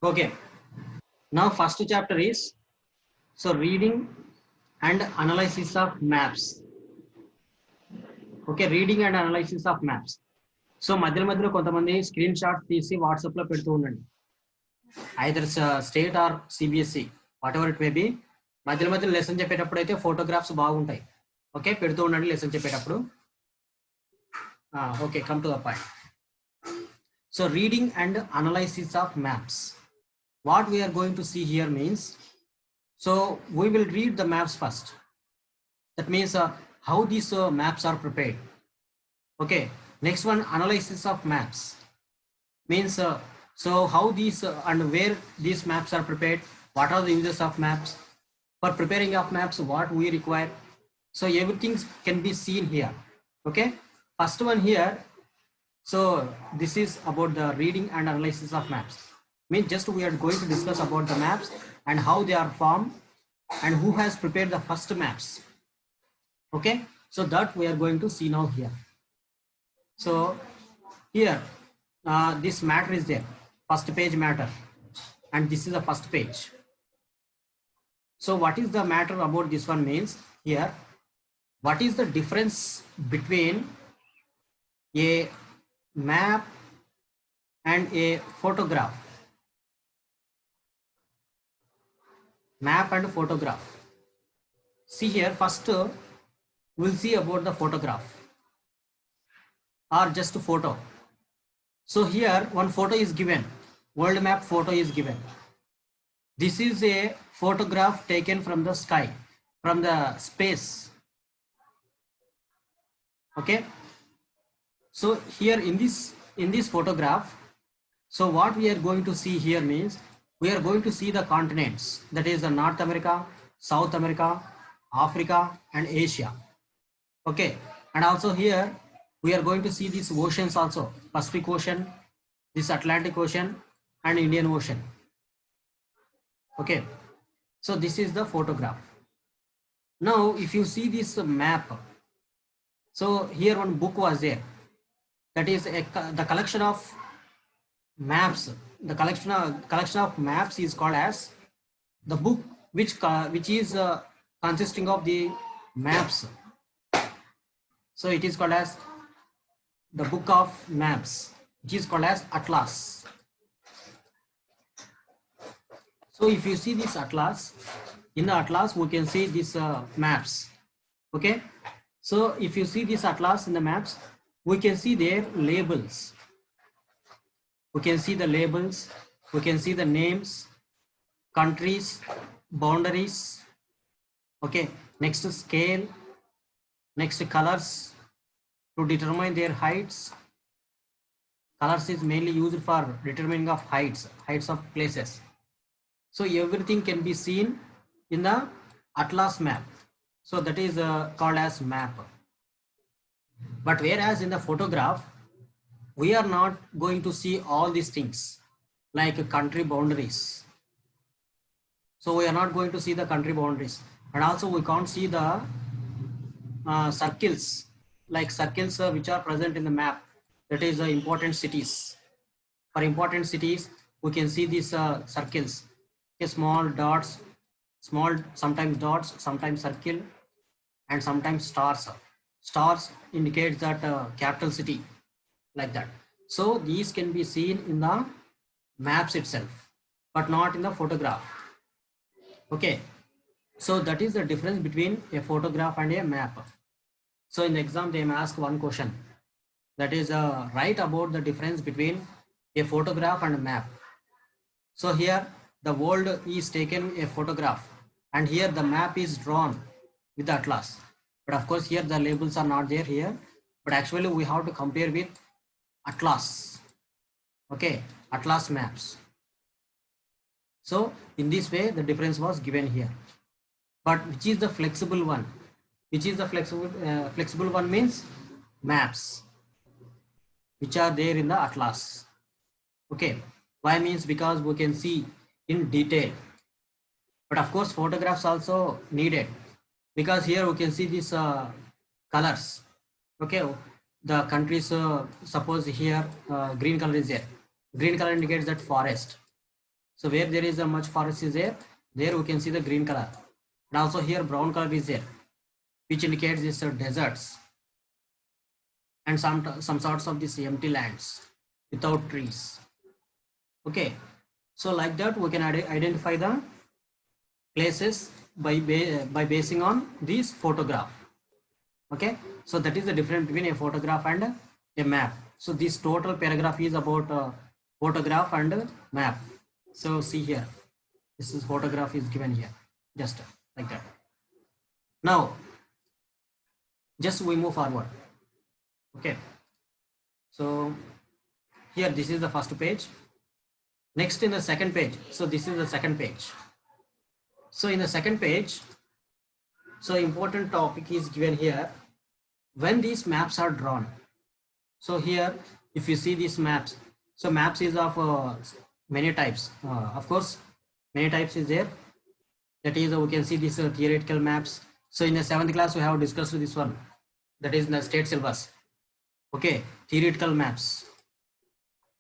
Okay. Now first chapter is so reading and analysis of maps. Okay, reading and analysis of maps. So మధ్యలో కొంతమంది screen shot తీసి వాట్సాప్లో పెడుతూ ఉండండి. Either state or CBSE what ever it may be. మధ్యలో lesson చెప్పేటప్పుడు అయితే photographs బాగుంటాయి. ఓకే, పెడుతూ ఉండండి లెసన్ చెప్పేటప్పుడు. Okay, come to the point. So reading and analysis of maps. What we are going to see here means, so we will read the maps first. That means how these maps are prepared. Okay, next one, analysis of maps means so how these and where these maps are prepared, what are the uses of maps, for preparing of maps what we require. So everything can be seen here. Okay, first one here, so this is about the reading and analysis of maps. Means just we are going to discuss about the maps and how they are formed and who has prepared the first maps. Okay, so that we are going to see now here. So here this matter is there, first page matter, and this is the first page. So what is the matter about this one means, here what is the difference between a map and a photograph. Map and photograph. See here, first we'll see about the photograph or just photo. So here one photo is given, world map photo is given. This is a photograph taken from the sky, from the space. Okay, so here in this photograph, so what we are going to see here means, we are going to see the continents, that is the North America, South America, Africa and Asia. Okay, and also here we are going to see these oceans also, Pacific Ocean, this Atlantic Ocean and Indian Ocean. Okay, so this is the photograph. Now if you see this map, so here one book was there, that is the collection of maps. The collection of maps is called as the book which is consisting of the maps. So it is called as the book of maps, which is called as atlas. So if you see this atlas, in the atlas we can see these maps. Okay, so if you see this atlas in the maps, we can see their labels. We can see the labels, we can see the names, countries, boundaries. Okay, next scale, next colors to determine their heights. Colors is mainly used for determining of heights of places. So everything can be seen in the atlas map. So that is called as map. But whereas in the photograph, we are not going to see all these things like country boundaries. So we are not going to see the country boundaries, and also we can't see the circles, like circles which are present in the map, that is important cities. For important cities we can see these circles, okay, small dots, sometimes dots, sometimes circle, and sometimes stars. Stars indicates that capital city, like that. So these can be seen in the maps itself, but not in the photograph. Okay, so that is the difference between a photograph and a map. So in the exam they may ask one question, that is write about the difference between a photograph and a map. So here the world is taken a photograph, and here the map is drawn with the atlas. But of course here the labels are not there here, but actually we have to compare with atlas. Okay, atlas maps. So in this way the difference was given here. But which is the flexible one? Which is the flexible one means maps which are there in the atlas. Okay, why means because we can see in detail. But of course photographs also needed, because here we can see these colors. Okay, the countries, suppose here green color is there, green color indicates that forest. So where there is a much forest is there, there we can see the green color. And also here brown color is there, which indicates this deserts and some sorts of these empty lands without trees. Okay, so like that we can identify the places by basing on this photograph. Okay, so that is the difference between a photograph and a map. So this total paragraph is about photograph and map. So see here, this is photograph is given here, just like that. Now just we move forward. Okay, so here this is the first page. Next in the second page, so this is the second page. So in the second page, so important topic is given here when these maps are drawn. So here if you see these maps, so maps is of many types. Of course many types is there. That is we can see these theoretical maps. So in the 7th class we have discussed this one, that is in the state syllabus. Okay, theoretical maps.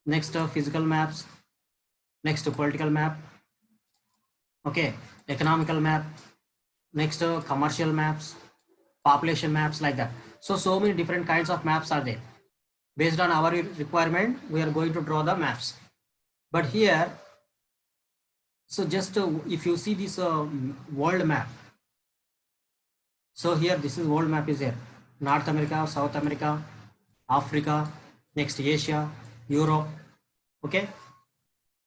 Next physical maps. Next political map. Okay, economical map. Next commercial maps, population maps, like that. So many different kinds of maps are there. Based on our requirement we are going to draw the maps. But here, so just if you see this world map, so here this is world map is there. North America, South America, Africa, next Asia, Europe. Okay,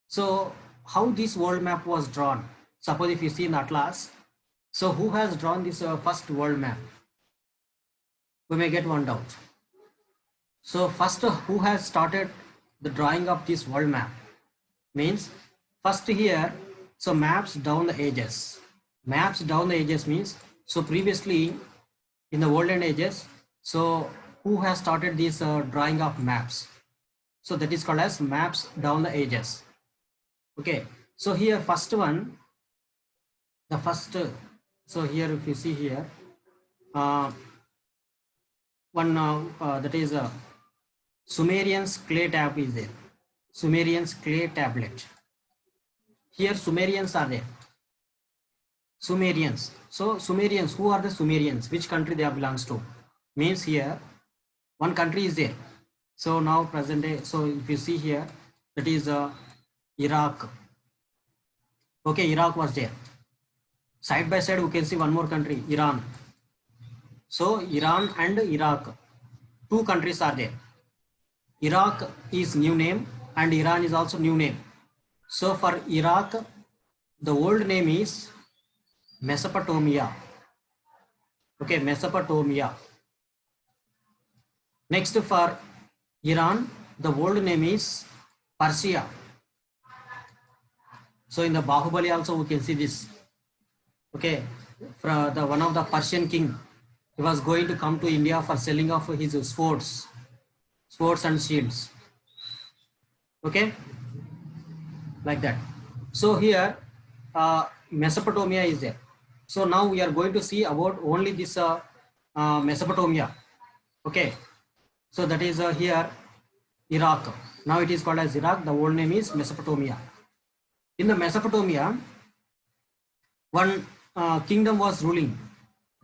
so how this world map was drawn? Suppose if you see in atlas, so who has drawn this first world map? We may get one doubt. So first who has started the drawing of this world map? Means first here, so maps down the ages. Maps down the ages means, so previously in the olden ages, so who has started this drawing of maps? So that is called as maps down the ages. Okay, so here first one, the first, so here if you see here, one that is a Sumerians clay tab is there. Sumerians clay tablet. Here Sumerians are there. Sumerians. So Sumerians, who are the Sumerians? Which country they belongs to? Means here one country is there. So now present day. So if you see here, that is Iraq. Okay, Iraq was there. Side by side we can see one more country, Iran. So Iran and Iraq, two countries are there. Iraq is new name and Iran is also new name. So for Iraq, the old name is Mesopotamia. Okay, Mesopotamia. Next for Iran, the old name is Persia. So in the Bahubali also we can see this. Okay, for the one of the Persian king, he was going to come to India for selling of his swords and shields. Okay, like that. So here Mesopotamia is there. So now we are going to see about only this Mesopotamia. Okay, so that is here Iraq. Now it is called as Iraq. The old name is Mesopotamia. In the Mesopotamia, one kingdom was ruling.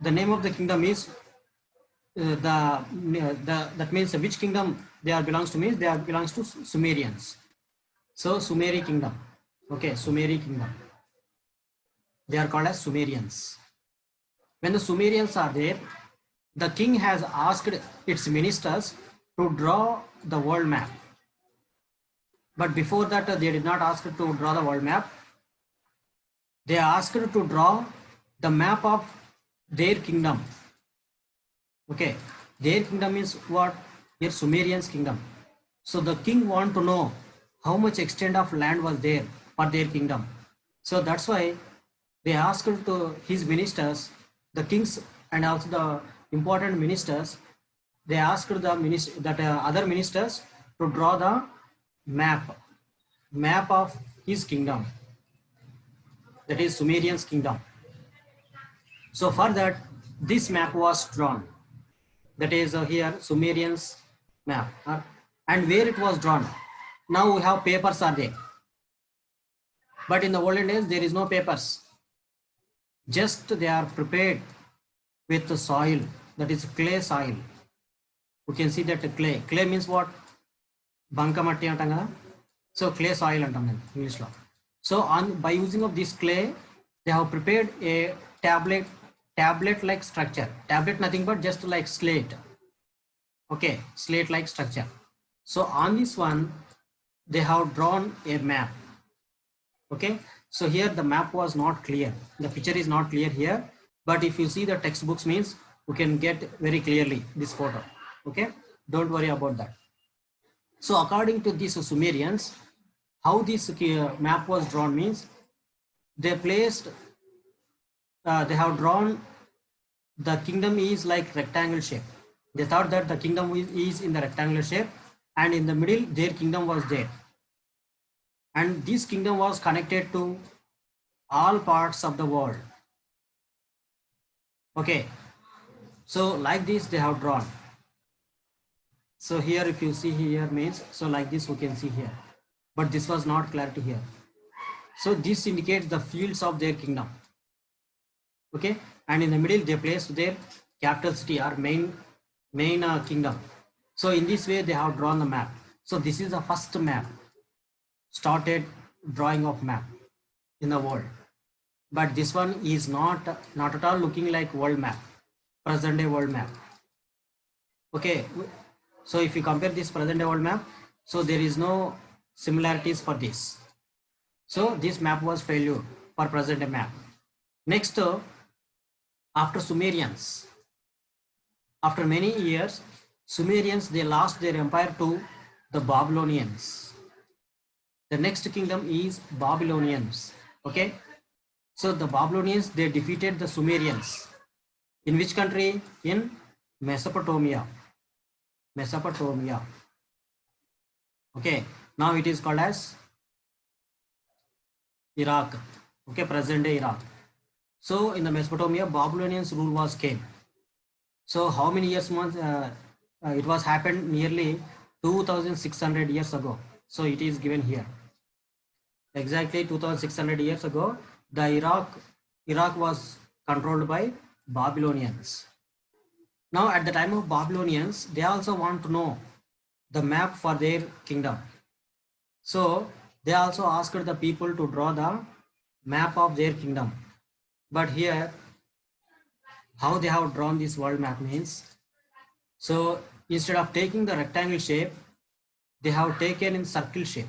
The name of the kingdom is that means which kingdom they are belongs to, means they are belongs to Sumerians. So Sumeri kingdom. Okay, Sumeri kingdom. They are called as Sumerians. When the Sumerians are there, the king has asked its ministers to draw the world map. But before that, they did not ask to draw the world map. They asked to draw the map of their kingdom. Okay, their kingdom is what? Their Sumerians kingdom. So the king want to know how much extent of land was there for their kingdom. So that's why they asked to his ministers, the kings and also the important ministers, they asked the other ministers to draw the map of his kingdom, that is Sumerian's kingdom. So for that, this map was drawn, that is here Sumerian's map. And where it was drawn, now we have papers are there, But in the olden days, there is no papers. Just they are prepared with the soil, that is clay soil. You can see that clay. Clay means what? Bankamatti antam kada. So clay soil antam English lo. So by using of this clay, they have prepared a tablet like structure. Tablet nothing but just like slate. Okay, slate like structure. So on this one, they have drawn a map. Okay, so here the map was not clear. The picture is not clear here, but if you see the textbooks means you can get very clearly this photo. Okay, don't worry about that. So according to these Sumerians, how this map was drawn means they placed, they have drawn the kingdom is like rectangle shape. They thought that the kingdom is in the rectangular shape, and in the middle their kingdom was there. And this kingdom was connected to all parts of the world. Okay, so like this they have drawn. So here if you see here means, so like this you can see here, but this was not clarity here. So this indicates the fields of their kingdom. Okay, and in the middle they placed their capital city or main kingdom. So in this way they have drawn the map. So this is the first map, started drawing of map in the world. But this one is not at all looking like world map, present day world map. Okay, so if you compare this present day world map, so there is no similarities for this. So this map was failure for present day map. Next, after Sumerians, after many years, Sumerians, they lost their empire to the Babylonians. The next kingdom is Babylonians. Okay, so the Babylonians, they defeated the Sumerians. In which country? In Mesopotamia. Okay, now it is called as Iraq. Okay, present day Iraq. So in the Mesopotamia, Babylonians rule was came. So how many years it was happened? Nearly 2600 years ago. So it is given here. Exactly 2600 years ago, the Iraq was controlled by Babylonians. Now at the time of Babylonians, they also want to know the map for their kingdom. So they also asked the people to draw the map of their kingdom. But here, how they have drawn this world map means, so instead of taking the rectangle shape, they have taken in circle shape.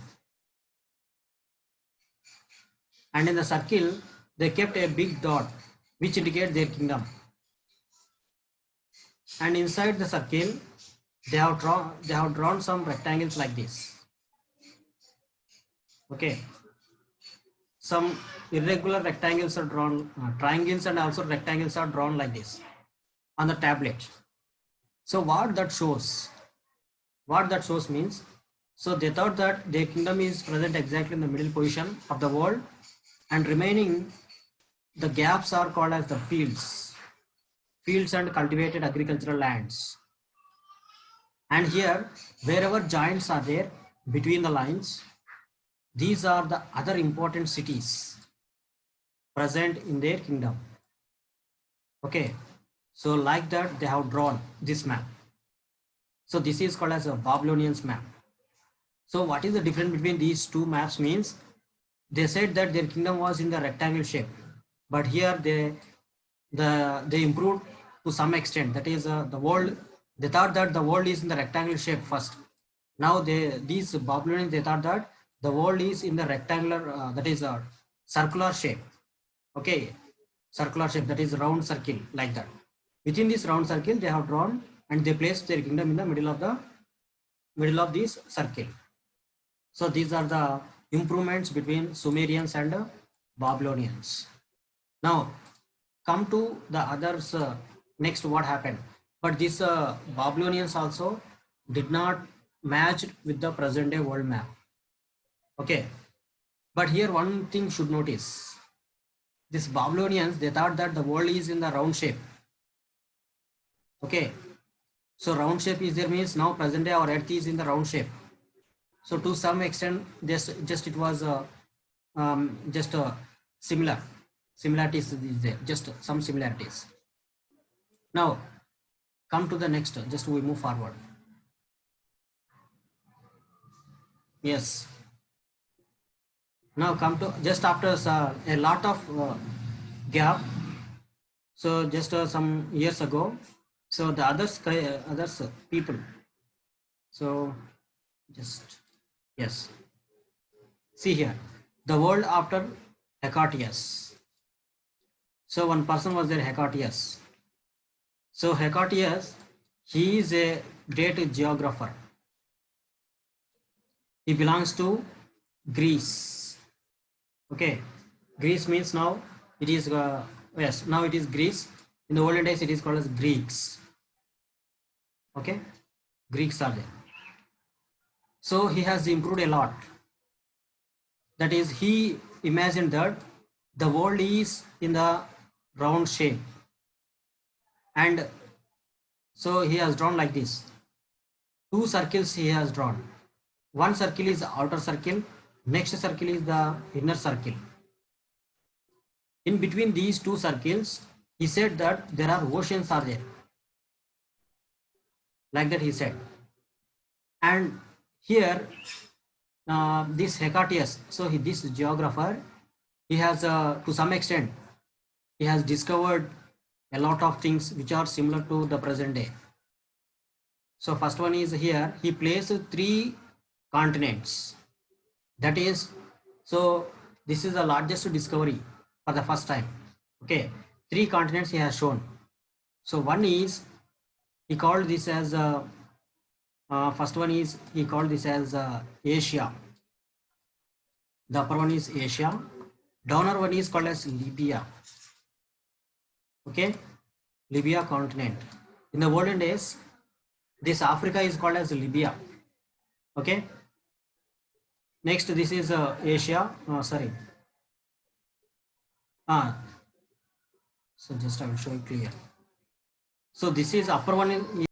And in the circle, they kept a big dot, which indicates their kingdom. And inside the circle, they have drawn some rectangles like this. Okay, some irregular rectangles are drawn, triangles and also rectangles are drawn like this on the tablet. So what that shows means, so they thought that their kingdom is present exactly in the middle position of the world, and remaining the gaps are called as the fields and cultivated agricultural lands. And here, wherever joints are there between the lines, these are the other important cities present in their kingdom. Okay, so like that they have drawn this map. So this is called as a Babylonians map. So what is the difference between these two maps means, they said that their kingdom was in the rectangle shape, but here they improved to some extent. That is the world, they thought that the world is in the rectangle shape first. Now these Babylonians, they thought that the world is in the rectangular, that is a circular shape. Okay, circular shape, that is round circle like that. Within this round circle, they have drawn and they placed their kingdom in the middle of this circle. So these are the improvements between Sumerians and Babylonians. Now come to the others. Next, what happened? But these Babylonians also did not match with the present day world map. Okay, but here one thing should notice. These Babylonians, they thought that the world is in the round shape. Okay, so round shape is there means now present day our earth is in the round shape. So to some extent, just it was just similarities is there, just some similarities. Now come to the next, just we move forward. Yes, now come to just after a lot of gap. So just some years ago, so the others people, so just yes, see here, the world after Hecataeus. So one person was there, Hecataeus. So Hecataeus, he is a great geographer. He belongs to Greece. Okay, Greece means now it is yes, now it is Greece. In the olden days, it is called as Greeks. Okay, Greeks are there. So he has improved a lot. That is, he imagined that the world is in the round shape, and so he has drawn like this. Two circles he has drawn. One circle is the outer circle, next circle is the inner circle. In between these two circles, he said that there are oceans are there. Like that he said. And here, this Hecataeus, so this geographer, he has to some extent, he has discovered a lot of things which are similar to the present day. So first one is here, he placed 3 continents. That is, so this is the largest discovery for the first time. Okay, 3 continents he has shown. So one is, he called this as first one is, he called this as Asia. The upper one is Asia. Downer one is called as Libya. Okay, Libya continent. In the olden days, this Africa is called as Libya. Okay. Next, this is Asia. Sorry. So just I will show you clear. So this is upper one is